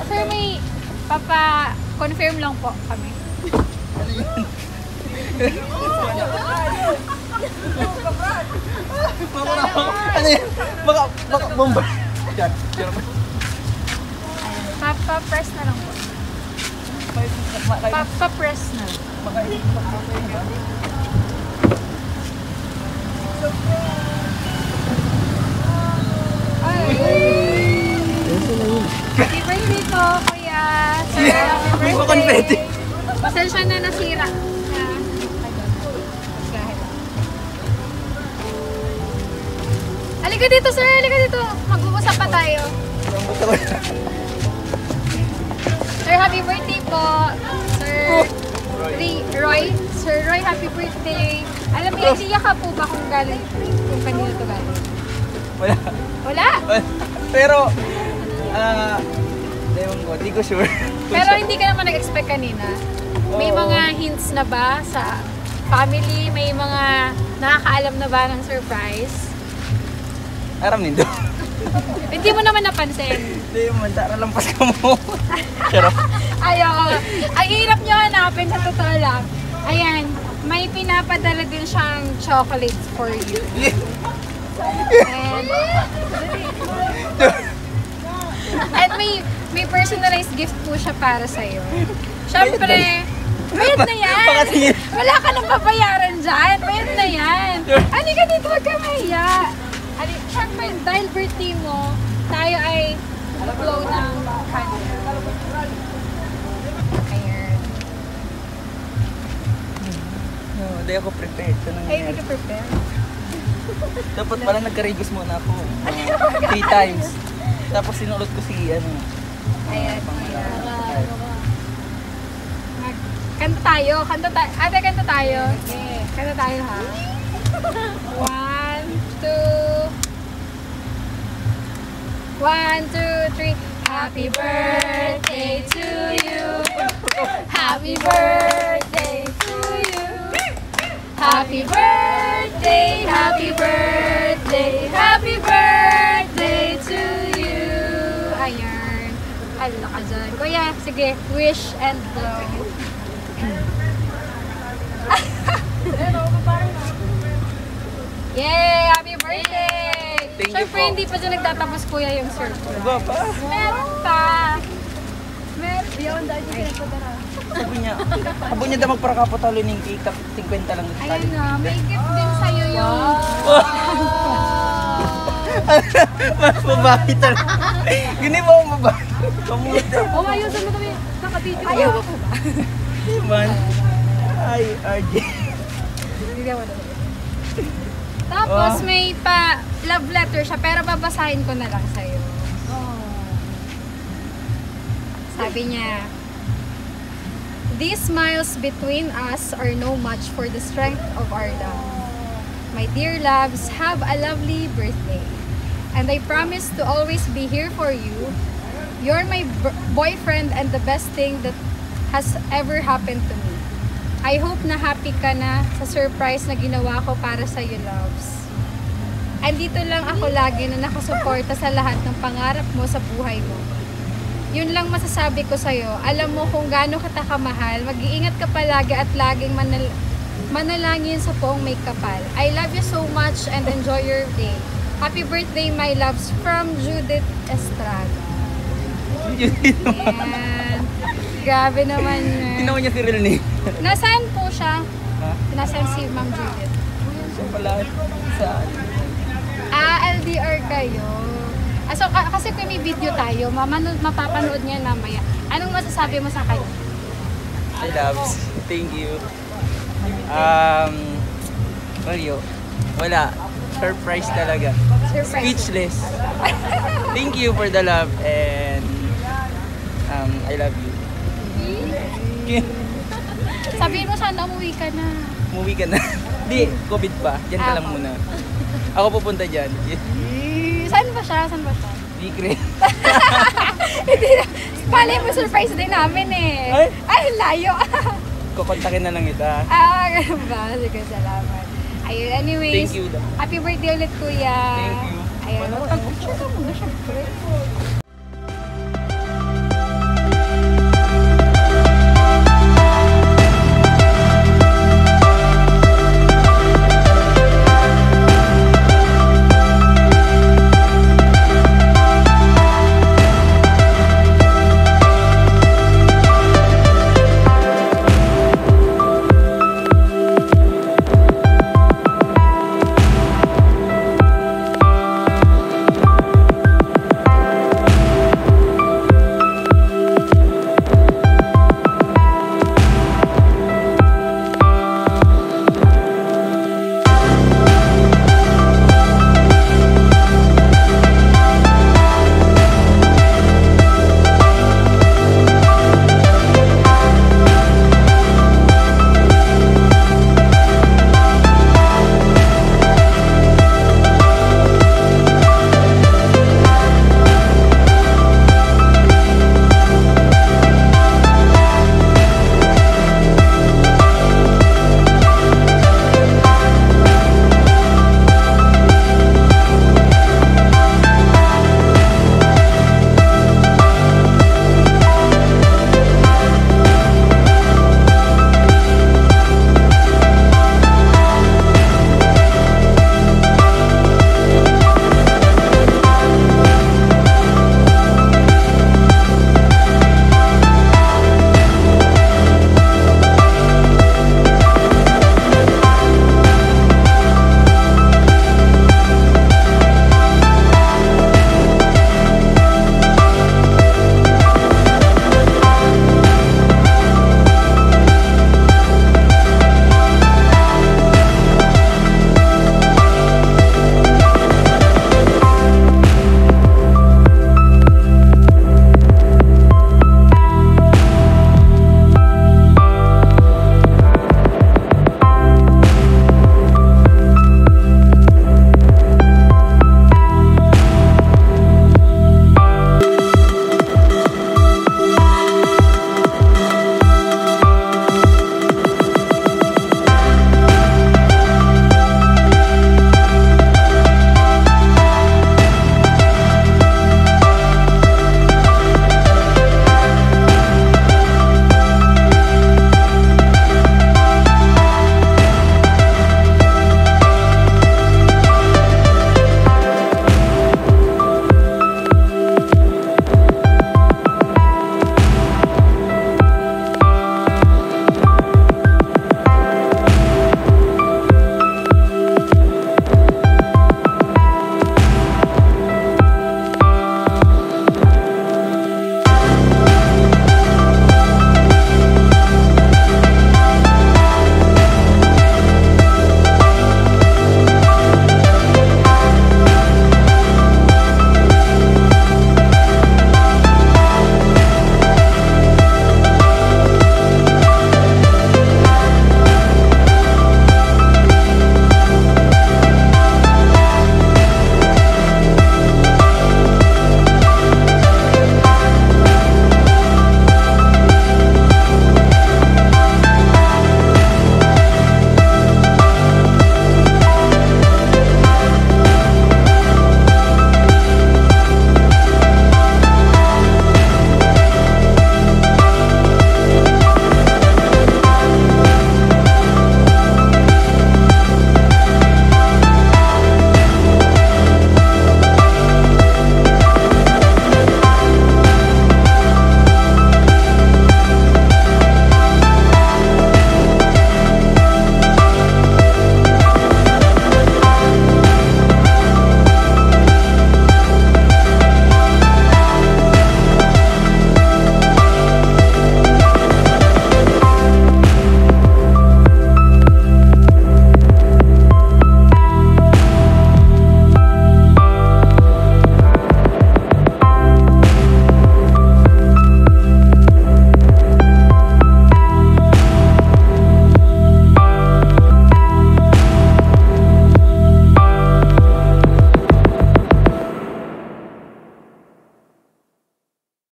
Sir, may papa-confirm lang po kami. Ano yan? Baka bomba. Papa-press na lang po. Papa-press na. Happy birthday po, kuya. Sir, happy birthday. Pasensya na nasira. Halika dito, sir. Halika dito. Mag-uusap pa tayo. Sir, happy birthday po. Sir Roy. Sir Roy, happy birthday. Alam mo, idea ka po ba kung galing, kung kanino to galing? Wala. Wala? Pero, di ko sure. Pero hindi ka naman nag-expect kanina. May mga hints na ba sa family? May mga nakakaalam na ba ng surprise? Aram nindo. Hindi mo naman napansin. Hindi mo, lampas ka mo. Charot. Ayoko. Ang hirap nyo hanapin sa totoo lang. Ayan, may pinapadala din siyang chocolates for you. And may personalized gift po siya para sa'yo. Siyempre, bayad na yan. Wala ka nang babayaran dyan. Bayad na yan. Ano ka dito? Huwag ka mahiya. Siyempre, dahil birthday mo, tayo ay blow ng candle. Ayan. Hindi ako prepared. Ay, hindi ka prepared. Dapat pala nagkarigos muna ako. 3 times. Tapos sinulot ko si ano. Ayan. Kanta tayo. Ate, kanta tayo. Okay. Kanta tayo, ha? 1, 2. 1, 2, 3. Happy birthday to you. Happy birthday to you. Happy birthday, happy birthday, happy birthday to you. Ayan. Ano ka dyan? Kuya, sige. Wish and blow. Yay! Happy birthday! Thank you Siyempre, po. hindi pa dyan nagtatapos kuya yung surprise. Diba pa? Meron pa! Meron. Beyond that, you can put that. Sabi niya daw magparakapotalo ng cake, 50 lang. Ayun na, may gift din sa'yo yung... Mas mabahi talaga. Ganun mo akong mabahi. Kamuti. Oh, ayusin mo kami. Naka-video. Ayaw mo po ba? Man. Ay, RJ. Hindi naman. Tapos may pa love letter siya, pero babasahin ko na lang sa'yo. Sabi niya, "These smiles between us are no match for the strength of our love. My dear loves, have a lovely birthday. And I promise to always be here for you. You're my boyfriend and the best thing that has ever happened to me. I hope na happy ka na sa surprise na ginawa ko para sa'yo, loves. Andito lang ako lagi na nakasuporta sa lahat ng pangarap mo sa buhay mo. Yun lang masasabi ko sa'yo. Alam mo kung gaano kita kamahal. Mag-iingat ka palagi at laging manalangin sa poong may kapal. I love you so much and enjoy your day. Happy birthday, my loves, from Judith Estrada." Ayan. Grabe naman. Tinawa niya si real name. Nasaan po siya? Ha? Nasaan si Ma'am Judith? Siya pala sa... LDR kayo. So, kasi kung may video tayo, mapapanood niya namaya. Anong masasabi mo sa kanya? I loves. Thank you. Mario. Wala. Surprise talaga. Surprise. Speechless. Thank you for the love and I love you. Sabihin mo sana umuwi ka na. Umuwi ka na. Di, COVID pa. Diyan ka lang muna. Ako pupunta dyan. Saan ba siya? Saan ba siya? Secret. Hindi na. Pala mo surprise din namin eh. Ay layo. Kukontakin na lang kita. Ganun ba? Sige, salamat. Ayun, anyways. Thank you. Happy birthday ulit, kuya. Thank you. Ayun. Pag-picture ka muna, syempre.